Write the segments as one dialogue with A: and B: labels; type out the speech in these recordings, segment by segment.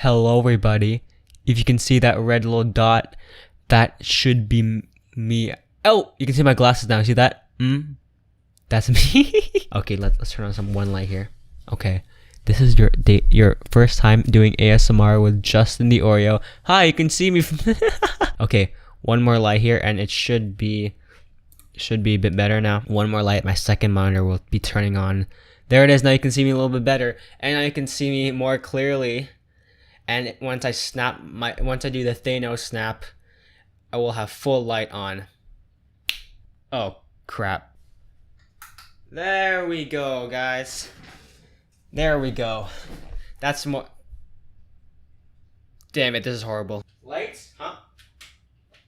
A: Hello everybody. If you can see that red little dot, that should be me. Oh, you can see my glasses now. See that? That's me. Okay, let's turn on some one light here. Okay, this is your first time doing ASMR with Justin the Oreo. Hi, you can see me from Okay, one more light here and it should be a bit better now. One more light, my second monitor will be turning on. There it is. Now you can see me a little bit better, and now you can see me more clearly. And once I do the Thanos snap, I will have full light on. Oh crap! There we go, guys. There we go. That's more. Damn it! This is horrible. Lights, huh?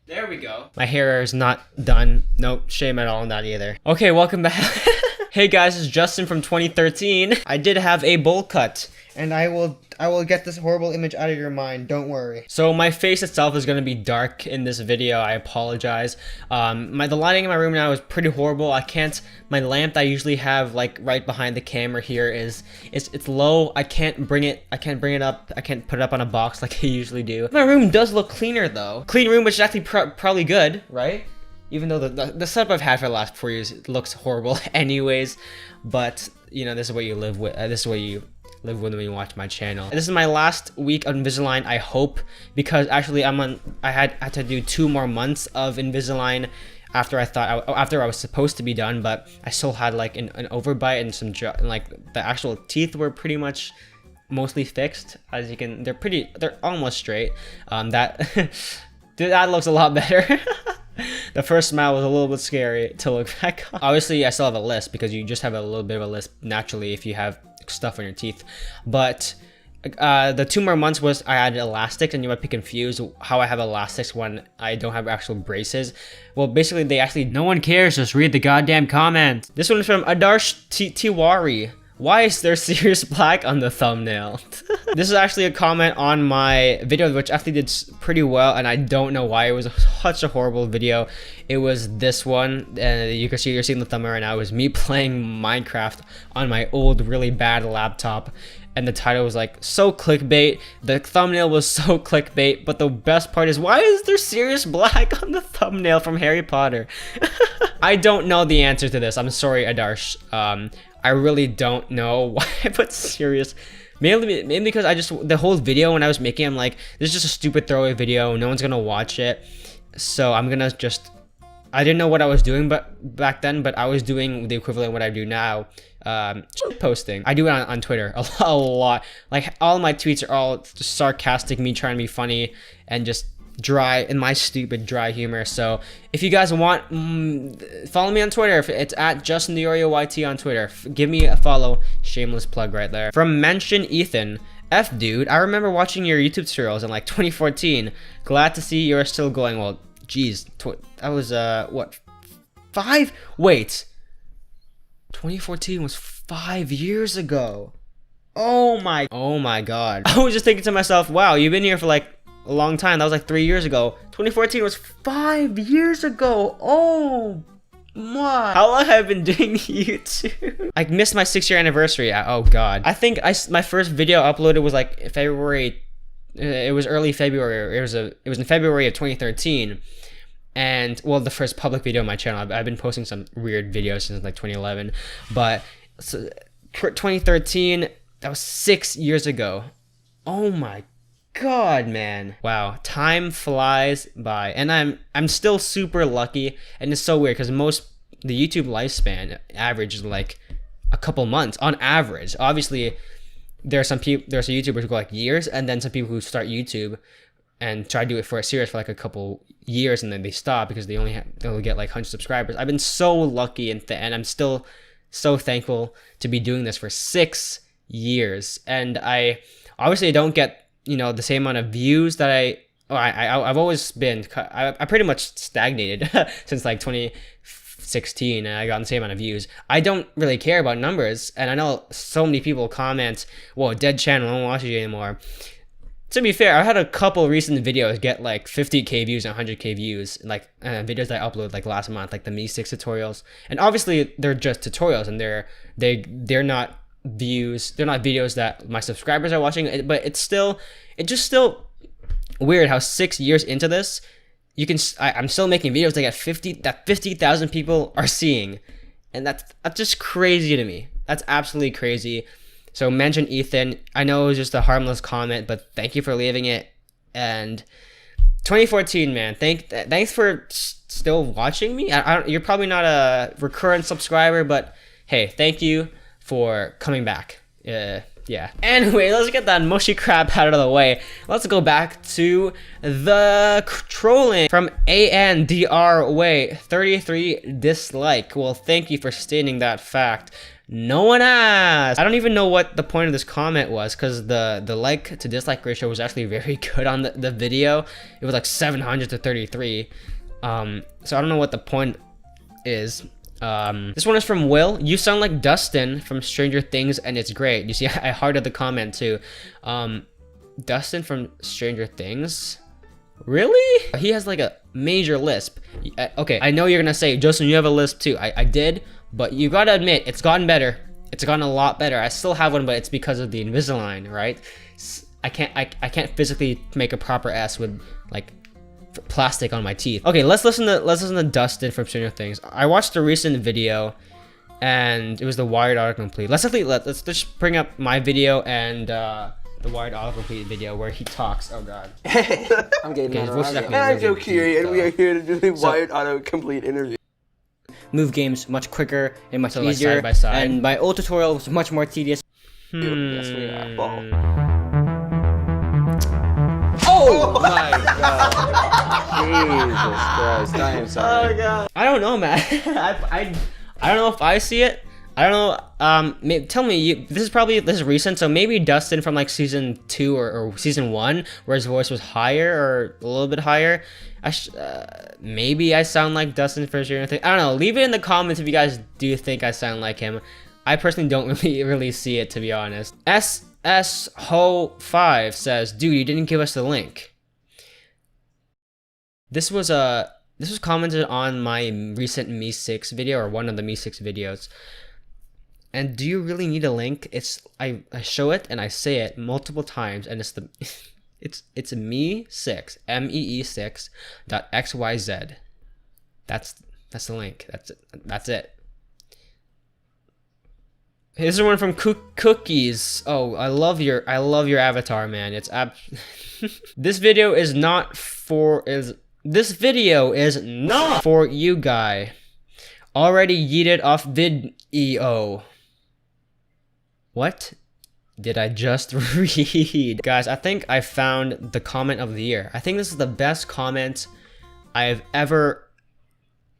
A: There we go. My hair is not done. Nope, shame at all on that either. Okay, welcome back. Hey guys, it's Justin from 2013. I did have a bowl cut, and I will get this horrible image out of your mind, don't worry. So my face itself is gonna be dark in this video, I apologize. The lighting in my room now is pretty horrible. My lamp that I usually have like right behind the camera here it's low. I can't bring it up, I can't put it up on a box like I usually do. My room does look cleaner though. Clean room, which is actually probably good, right? Even though the setup I've had for the last 4 years looks horrible anyways, but you know, this is what you live with. This is what you live with when you watch my channel. This is my last week of Invisalign, I hope, because actually I had to do 2 more months of Invisalign after I was supposed to be done, but I still had like an overbite and some like the actual teeth were pretty much mostly fixed. As you can, they're almost straight. That that looks a lot better. The first smile was a little bit scary to look back on. Obviously, I still have a lisp because you just have a little bit of a lisp naturally if you have stuff on your teeth. But the 2 more months was I added elastics, and you might be confused how I have elastics when I don't have actual braces. Well, basically, no one cares. Just read the goddamn comment. This one is from Adarsh Tiwari. Why is there Sirius Black on the thumbnail? This is actually a comment on my video, which actually did pretty well, and I don't know why. It was such a horrible video. It was this one, and you're seeing the thumbnail right now. It was me playing Minecraft on my old, really bad laptop, and the title was like, so clickbait. The thumbnail was so clickbait, but the best part is, why is there Sirius Black on the thumbnail from Harry Potter? I don't know the answer to this. I'm sorry, Adarsh. I really don't know why I put Sirius. Mainly because the whole video when I was making, I'm like, this is just a stupid throwaway video. No one's gonna watch it. So I'm gonna I didn't know what I was doing back then, but I was doing the equivalent of what I do now. Posting. I do it on Twitter a lot. Like all my tweets are all just sarcastic, me trying to be funny and just dry in my stupid dry humor. So if you guys want, follow me on Twitter. It's at justintheoreo on Twitter. Give me a follow. Shameless plug right there. From Mention Ethan. F dude, I remember watching your YouTube tutorials in like 2014. Glad to see you're still going. Well, geez, that was what, 5? Wait, 2014 was 5 years ago. Oh my god. I was just thinking to myself, wow, you've been here for like a long time. That was like 3 years ago. 2014 was 5 years ago. Oh my. How long have I been doing YouTube? I missed my 6-year anniversary. Oh god. I think my first video uploaded was like February. It was early February. It was in February of 2013. And well, the first public video on my channel. I've been posting some weird videos since like 2011. But so, 2013, that was 6 years ago. Oh my god, man. Wow, time flies by, and I'm still super lucky, and it's so weird because the YouTube lifespan average is like a couple months on average. Obviously, there's some YouTubers who go like years, and then some people who start YouTube and try to do it for a series for like a couple years, and then they stop because they'll get like 100 subscribers. I've been so lucky, and I'm still so thankful to be doing this for 6 years, and I don't get, you know, the same amount of views that I've always been. I pretty much stagnated since like 2016, and I got the same amount of views. I don't really care about numbers, and I know so many people comment, "Whoa, dead channel, I don't watch you anymore." To be fair, I had a couple recent videos get like 50k views and 100k views, like videos that I uploaded like last month, like the Me 6 tutorials, and obviously they're just tutorials, and they're not views. They're not videos that my subscribers are watching, but it's just still weird how 6 years into this, I'm still making videos that 50,000 people are seeing, and that's just crazy to me. That's absolutely crazy. So mention Ethan. I know it was just a harmless comment, but thank you for leaving it. And 2014, man. Thanks for still watching me. You're probably not a recurrent subscriber, but hey, thank you for coming back. Yeah. Anyway, let's get that mushy crap out of the way. Let's go back to the trolling from ANDR Way 33 dislike. Well, thank you for stating that fact. No one asked. I don't even know what the point of this comment was, because the like to dislike ratio was actually very good on the video. It was like 700 to 33. So I don't know what the point is. This one is from Will. You sound like Dustin from Stranger Things, and it's great. You see, I hearted the comment too. Dustin from Stranger Things? Really? He has like a major lisp. Okay, I know you're gonna say, Justin, you have a lisp too. I did, but you gotta admit, it's gotten better. It's gotten a lot better. I still have one, but it's because of the Invisalign, right? I can't physically make a proper S with like plastic on my teeth. Okay, let's listen to Dustin from Stranger Things. I watched a recent video, and it was the Wired Autocomplete. Let's just bring up my video and the Wired Autocomplete video where he talks. Oh god.
B: I'm getting
A: and
B: I'm Joe Curie, and we are here to do the Wired Autocomplete interview.
A: Move games much quicker and much
B: So,
A: easier,
B: side by side.
A: and my old tutorial was much more tedious.
B: Yes, we are. Ball.
A: Oh
B: my god. Jesus Christ, I am sorry.
A: Oh god. I don't know, man. I don't know if I see it. I don't know. Tell me, this is recent, so maybe Dustin from like season 2 or season 1, where his voice was higher or a little bit higher. Maybe I sound like Dustin for sure. I don't know. Leave it in the comments if you guys do think I sound like him. I personally don't really see it, to be honest. SSHO5 says, dude, you didn't give us the link. This was commented on my recent Me 6 video, or one of the Me 6 videos. And do you really need a link? I show it and I say it multiple times, and it's me6 mee6.xyz. That's the link. That's it. Here's one from Cookies. Oh, I love your avatar, man. It's This video is not for you, guy. Already yeeted off video. What did I just read? Guys, I think I found the comment of the year. I think this is the best comment I've ever.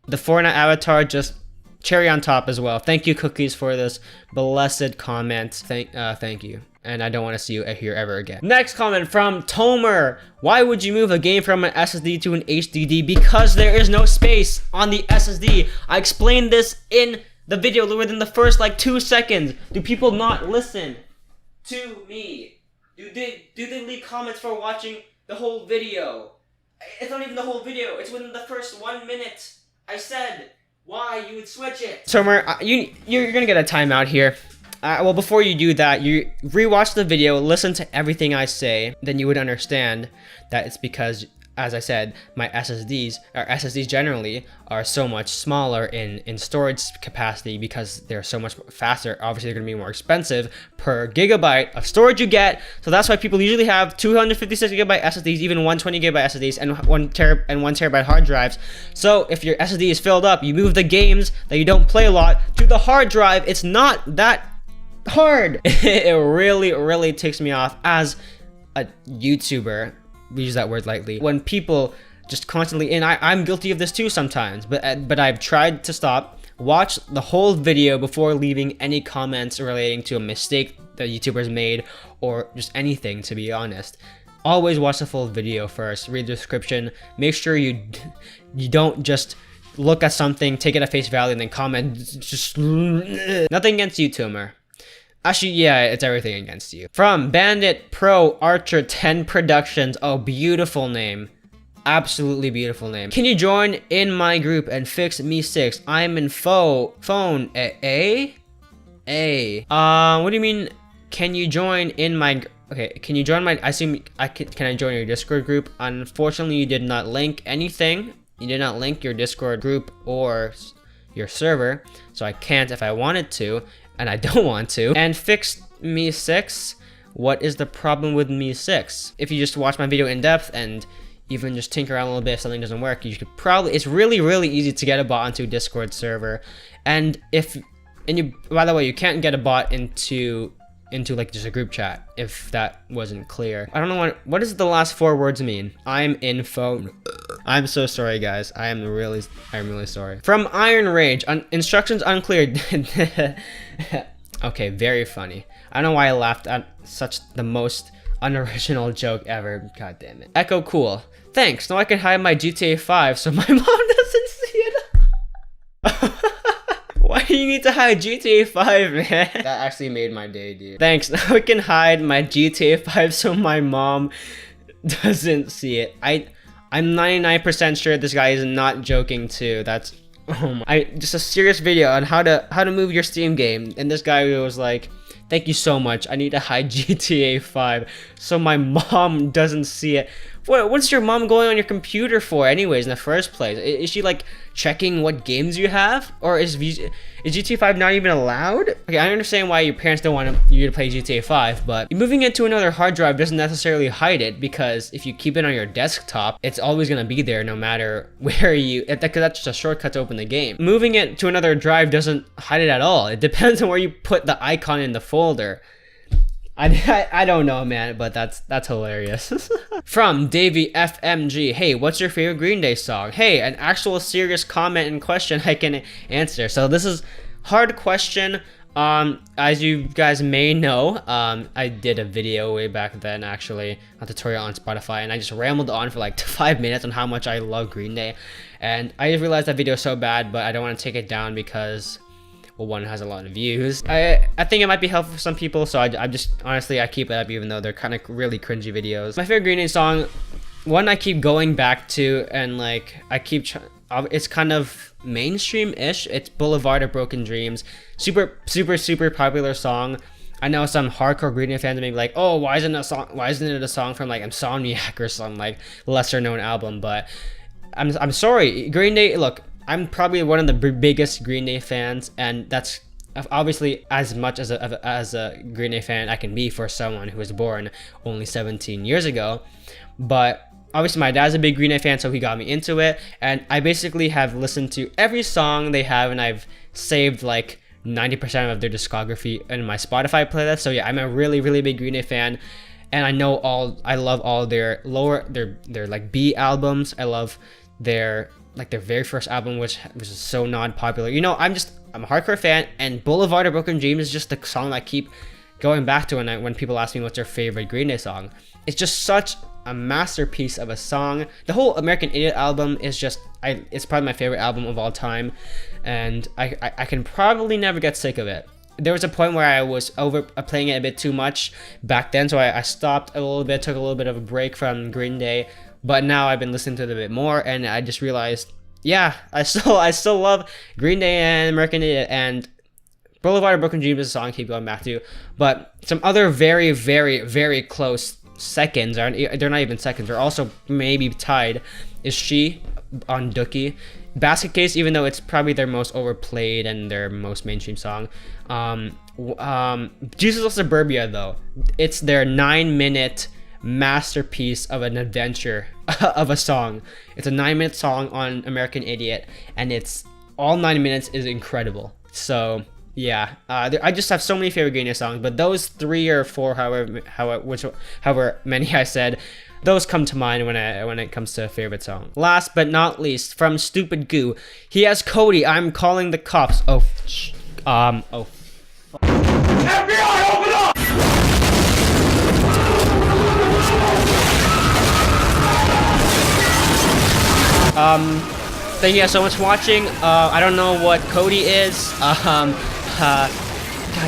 A: The Fortnite avatar, just cherry on top as well. Thank you, Cookies, for this blessed comment. Thank you. And I don't want to see you here ever again. Next comment from Tomer. Why would you move a game from an SSD to an HDD? Because there is no space on the SSD. I explained this in the video within the first like 2 seconds. Do people not listen to me? Do they leave comments for watching the whole video? It's not even the whole video. It's within the first 1 minute. I said why you would switch it. Tomer, you're gonna get a timeout here. Well, before you do that, you rewatch the video, listen to everything I say, then you would understand that it's because, as I said, my SSDs generally are so much smaller in storage capacity because they're so much faster. Obviously, they're going to be more expensive per gigabyte of storage you get. So that's why people usually have 256 gigabyte SSDs, even 120 gigabyte SSDs, and 1 terabyte hard drives. So if your SSD is filled up, you move the games that you don't play a lot to the hard drive. It's not that hard. It really ticks me off as a YouTuber. We use that word lightly. When people just constantly, and I'm guilty of this too sometimes, but I've tried to stop. Watch the whole video before leaving any comments relating to a mistake that YouTubers made or just anything, to be honest. Always watch the full video first. Read the description. Make sure you don't just look at something, take it at face value, and then comment. Just nothing against you, Tomer. Actually, yeah, it's everything against you. From Bandit Pro Archer 10 Productions. Oh, beautiful name. Absolutely beautiful name. Can you join in my group and fix Me 6? I'm in phone. A. What do you mean? Can you join in my? Okay, can you join my? I assume I can I join your Discord group? Unfortunately, you did not link anything. You did not link your Discord group or your server, so I can't if I wanted to, and I don't want to. And fix me 6. What is the problem with me 6? If you just watch my video in depth and even just tinker around a little bit, if something doesn't work, you could probably. It's really easy to get a bot onto a Discord server, and you. By the way, you can't get a bot into like just a group chat, if that wasn't clear. I don't know what does the last 4 words mean? I'm in phone. I'm so sorry, guys. I'm really sorry. From Iron Rage, instructions unclear. Okay, very funny. I don't know why I laughed at such the most unoriginal joke ever. God damn it. Echo cool. Thanks. Now I can hide my GTA 5 so my mom doesn't see it. Why do you need to hide GTA 5, man? That actually made my day, dude. Thanks. Now I can hide my GTA 5 so my mom doesn't see it. I'm 99% sure this guy is not joking too. That's just a serious video on how to move your Steam game, and this guy was like, thank you so much. I need to hide GTA 5 so my mom doesn't see it. What's your mom going on your computer for anyways in the first place? Is she like checking what games you have? Or is GTA 5 not even allowed? Okay, I understand why your parents don't want you to play GTA 5, but moving it to another hard drive doesn't necessarily hide it, because if you keep it on your desktop, it's always gonna be there no matter where because that's just a shortcut to open the game. Moving it to another drive doesn't hide it at all. It depends on where you put the icon in the folder. I don't know, man, but that's hilarious. From Davey FMG, hey, what's your favorite Green Day song? Hey, an actual serious comment and question I can answer. So this is hard question. As you guys may know, I did a video way back then, actually, a tutorial on Spotify, and I just rambled on for like 5 minutes on how much I love Green Day, and I just realized that video is so bad, but I don't want to take it down because, well, one, has a lot of views. I think it might be helpful for some people, so I just, honestly, I keep it up even though they're kind of really cringy videos. My favorite Green Day song, one I keep going back to, and like, it's kind of mainstream-ish. It's Boulevard of Broken Dreams. Super popular song. I know some hardcore Green Day fans may be like, oh, why isn't it a song from like Insomniac or some like lesser known album? But I'm sorry, Green Day, look, I'm probably one of the biggest Green Day fans, and that's obviously as much as a Green Day fan I can be for someone who was born only 17 years ago. But obviously my dad's a big Green Day fan, so he got me into it, and I basically have listened to every song they have, and I've saved like 90% of their discography in my Spotify playlist. So yeah, I'm a really big Green Day fan, and I love all their like B albums. I love their very first album, which was so non-popular. You know, I'm a hardcore fan, and Boulevard of Broken Dreams is just the song I keep going back to when people ask me what's their favorite Green Day song. It's just such a masterpiece of a song. The whole American Idiot album is just, it's probably my favorite album of all time, and I can probably never get sick of it. There was a point where I was playing it a bit too much back then, so I stopped a little bit, took a little bit of a break from Green Day. But now I've been listening to it a bit more, and I just realized, yeah, I still love Green Day and American Idiot, and Boulevard of Broken Dreams is a song I keep going back to. But some other very close seconds, they're not even seconds, they're also maybe tied, is She on Dookie. Basket Case, even though it's probably their most overplayed and their most mainstream song. Jesus of Suburbia, though, it's their 9-minute masterpiece of an adventure of a song. It's a 9-minute song on American Idiot, and it's all 9 minutes is incredible. So yeah, I just have so many favorite Green Day songs, but those 3 or 4, however many I said, those come to mind when it comes to a favorite song. Last but not least, from Stupid Goo, he has Cody. I'm calling the cops. FBI, open up! Thank you guys so much for watching. I don't know what Cody is. God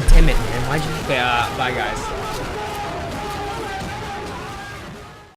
A: damn it, man. Why'd you? Okay, bye guys.